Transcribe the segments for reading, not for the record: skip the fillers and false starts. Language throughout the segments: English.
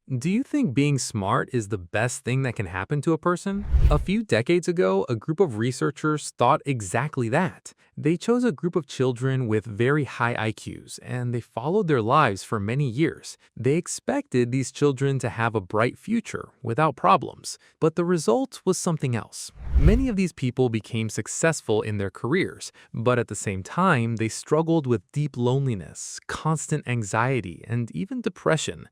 Do you think being smart is the best thing that can happen to a person? A few decades ago, a group of researchers thought exactly that. They chose a group of children with very high IQs, and they followed their lives for many years. They expected these children to have a bright future without problems, but the result was something else. Many of these people became successful in their careers, but at the same time, they struggled with deep loneliness, constant anxiety, and even depression.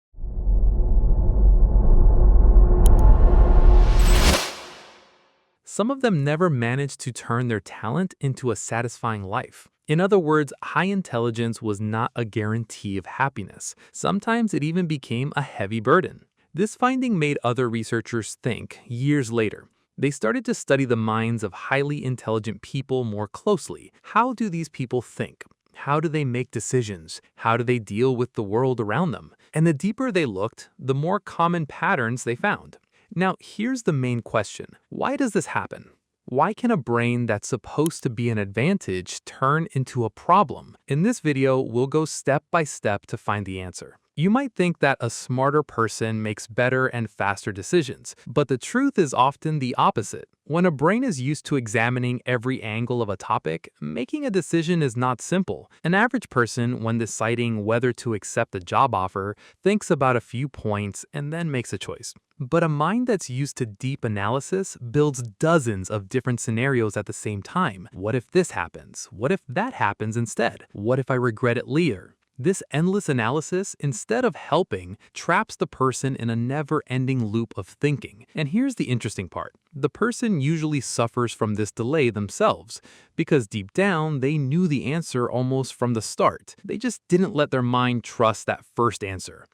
Some of them never managed to turn their talent into a satisfying life. In other words, high intelligence was not a guarantee of happiness. Sometimes it even became a heavy burden. This finding made other researchers think years later. They started to study the minds of highly intelligent people more closely. How do these people think? How do they make decisions? How do they deal with the world around them? And the deeper they looked, the more common patterns they found. Now, here's the main question. Why does this happen? Why can a brain that's supposed to be an advantage turn into a problem? In this video, we'll go step by step to find the answer. You might think that a smarter person makes better and faster decisions, but the truth is often the opposite. When a brain is used to examining every angle of a topic, making a decision is not simple. An average person, when deciding whether to accept a job offer, thinks about a few points and then makes a choice. But a mind that's used to deep analysis builds dozens of different scenarios at the same time. What if this happens? What if that happens instead? What if I regret it later? This endless analysis, instead of helping, traps the person in a never-ending loop of thinking. And here's the interesting part. The person usually suffers from this delay themselves, because deep down, they knew the answer almost from the start. They just didn't let their mind trust that first answer.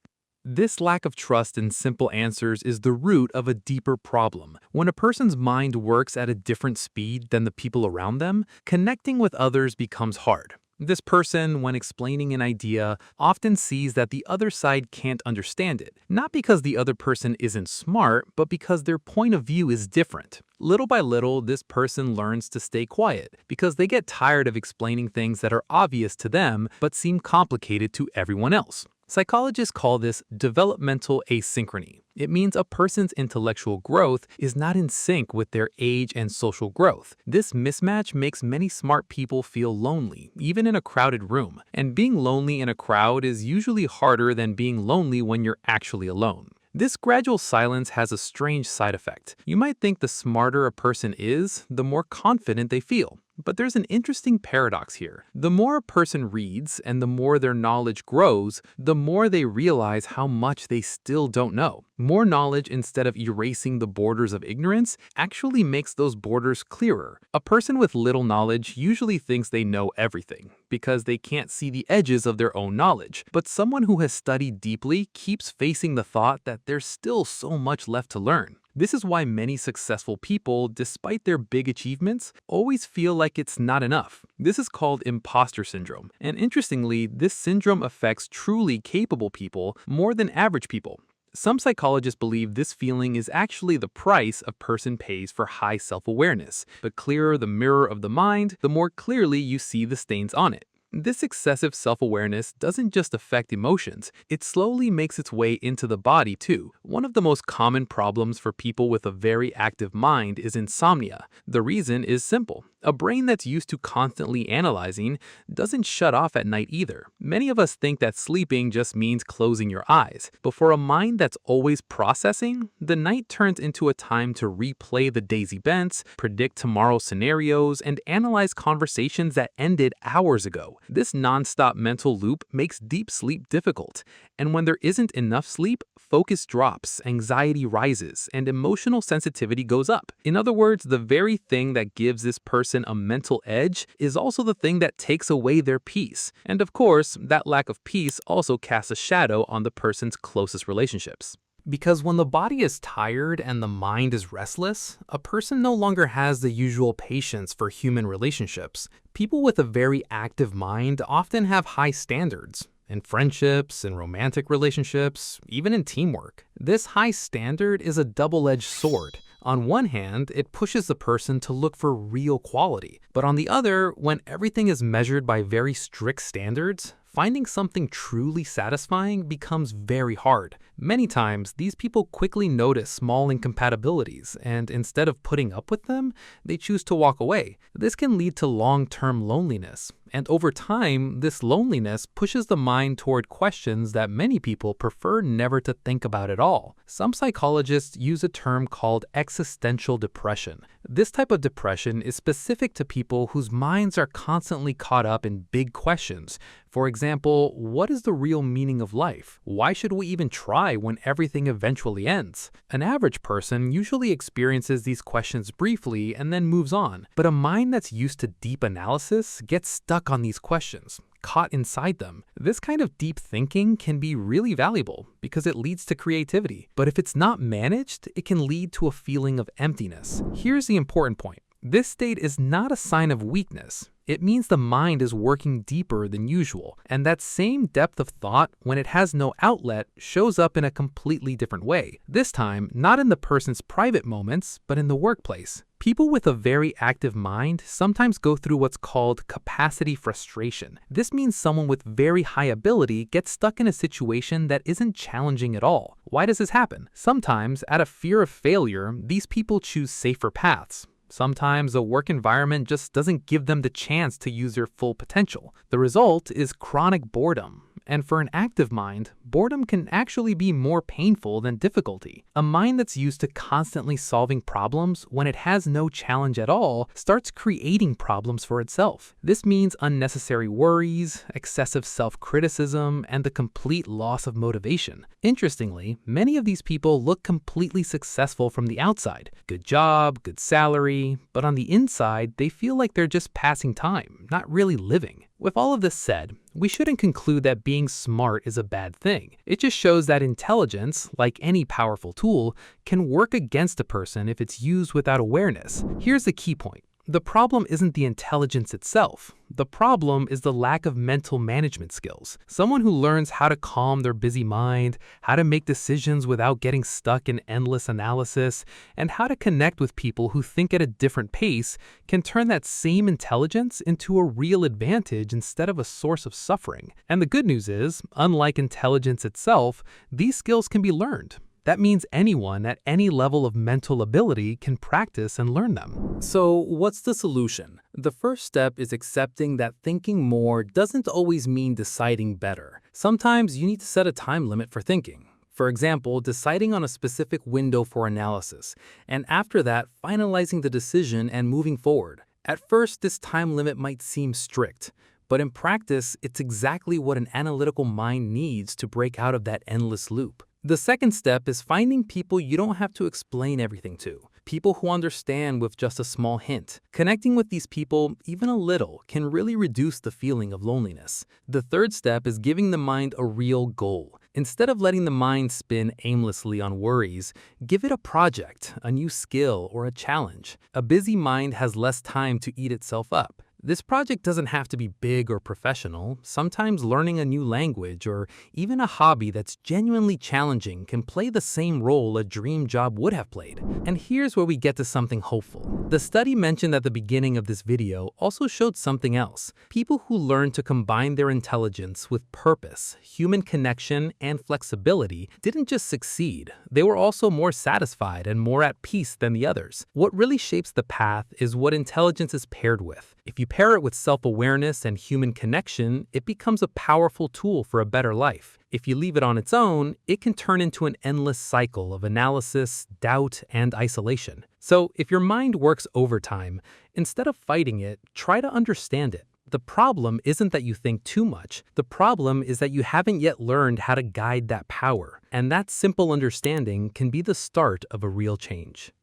This lack of trust in simple answers is the root of a deeper problem. When a person's mind works at a different speed than the people around them, connecting with others becomes hard. This person, when explaining an idea, often sees that the other side can't understand it, not because the other person isn't smart, but because their point of view is different. Little by little, this person learns to stay quiet because they get tired of explaining things that are obvious to them but seem complicated to everyone else. Psychologists call this developmental asynchrony. It means a person's intellectual growth is not in sync with their age and social growth. This mismatch makes many smart people feel lonely, even in a crowded room. And being lonely in a crowd is usually harder than being lonely when you're actually alone. This gradual silence has a strange side effect. You might think the smarter a person is, the more confident they feel. But there's an interesting paradox here. The more a person reads and the more their knowledge grows, the more they realize how much they still don't know. More knowledge, instead of erasing the borders of ignorance, actually makes those borders clearer. A person with little knowledge usually thinks they know everything because they can't see the edges of their own knowledge. But someone who has studied deeply keeps facing the thought that there's still so much left to learn. This is why many successful people, despite their big achievements, always feel like it's not enough. This is called imposter syndrome. And interestingly, this syndrome affects truly capable people more than average people. Some psychologists believe this feeling is actually the price a person pays for high self-awareness. The clearer the mirror of the mind, the more clearly you see the stains on it. This excessive self-awareness doesn't just affect emotions, it slowly makes its way into the body too. One of the most common problems for people with a very active mind is insomnia. The reason is simple. A brain that's used to constantly analyzing doesn't shut off at night either. Many of us think that sleeping just means closing your eyes, but for a mind that's always processing, the night turns into a time to replay the day's events, predict tomorrow's scenarios, and analyze conversations that ended hours ago. This non-stop mental loop makes deep sleep difficult, and when there isn't enough sleep, focus drops, anxiety rises, and emotional sensitivity goes up. In other words, the very thing that gives this person a mental edge is also the thing that takes away their peace. And of course, that lack of peace also casts a shadow on the person's closest relationships. Because when the body is tired and the mind is restless, a person no longer has the usual patience for human relationships. People with a very active mind often have high standards. In friendships, in romantic relationships, even in teamwork. This high standard is a double-edged sword. On one hand, it pushes the person to look for real quality. But on the other, when everything is measured by very strict standards, finding something truly satisfying becomes very hard. Many times, these people quickly notice small incompatibilities, and instead of putting up with them, they choose to walk away. This can lead to long-term loneliness. And over time, this loneliness pushes the mind toward questions that many people prefer never to think about at all. Some psychologists use a term called existential depression. This type of depression is specific to people whose minds are constantly caught up in big questions. For example, what is the real meaning of life? Why should we even try when everything eventually ends? An average person usually experiences these questions briefly and then moves on, but a mind that's used to deep analysis gets stuck on these questions, caught inside them. This kind of deep thinking can be really valuable because it leads to creativity, but if it's not managed, it can lead to a feeling of emptiness. Here's the important point. This state is not a sign of weakness. It means the mind is working deeper than usual, and that same depth of thought, when it has no outlet, shows up in a completely different way. This time, not in the person's private moments, but in the workplace. People with a very active mind sometimes go through what's called capacity frustration. This means someone with very high ability gets stuck in a situation that isn't challenging at all. Why does this happen? Sometimes, out of fear of failure, these people choose safer paths. Sometimes a work environment just doesn't give them the chance to use their full potential. The result is chronic boredom. And for an active mind, boredom can actually be more painful than difficulty. A mind that's used to constantly solving problems when it has no challenge at all starts creating problems for itself. This means unnecessary worries, excessive self-criticism, and the complete loss of motivation. Interestingly, many of these people look completely successful from the outside. Good job, good salary, but on the inside, they feel like they're just passing time, not really living. With all of this said, we shouldn't conclude that being smart is a bad thing. It just shows that intelligence, like any powerful tool, can work against a person if it's used without awareness. Here's the key point. The problem isn't the intelligence itself. The problem is the lack of mental management skills. Someone who learns how to calm their busy mind, how to make decisions without getting stuck in endless analysis, and how to connect with people who think at a different pace can turn that same intelligence into a real advantage instead of a source of suffering. And the good news is, unlike intelligence itself, these skills can be learned. That means anyone at any level of mental ability can practice and learn them. So, what's the solution? The first step is accepting that thinking more doesn't always mean deciding better. Sometimes you need to set a time limit for thinking. For example, deciding on a specific window for analysis, and after that, finalizing the decision and moving forward. At first, this time limit might seem strict, but in practice, it's exactly what an analytical mind needs to break out of that endless loop. The second step is finding people you don't have to explain everything to. People who understand with just a small hint. Connecting with these people, even a little, can really reduce the feeling of loneliness. The third step is giving the mind a real goal. Instead of letting the mind spin aimlessly on worries, give it a project, a new skill, or a challenge. A busy mind has less time to eat itself up. This project doesn't have to be big or professional. Sometimes learning a new language or even a hobby that's genuinely challenging can play the same role a dream job would have played. And here's where we get to something hopeful. The study mentioned at the beginning of this video also showed something else. People who learn to combine their intelligence with purpose, human connection, and flexibility didn't just succeed. They were also more satisfied and more at peace than the others. What really shapes the path is what intelligence is paired with. If you pair it with self-awareness and human connection, it becomes a powerful tool for a better life. If you leave it on its own, it can turn into an endless cycle of analysis, doubt, and isolation. So if your mind works overtime, instead of fighting it, try to understand it. The problem isn't that you think too much. The problem is that you haven't yet learned how to guide that power. And that simple understanding can be the start of a real change.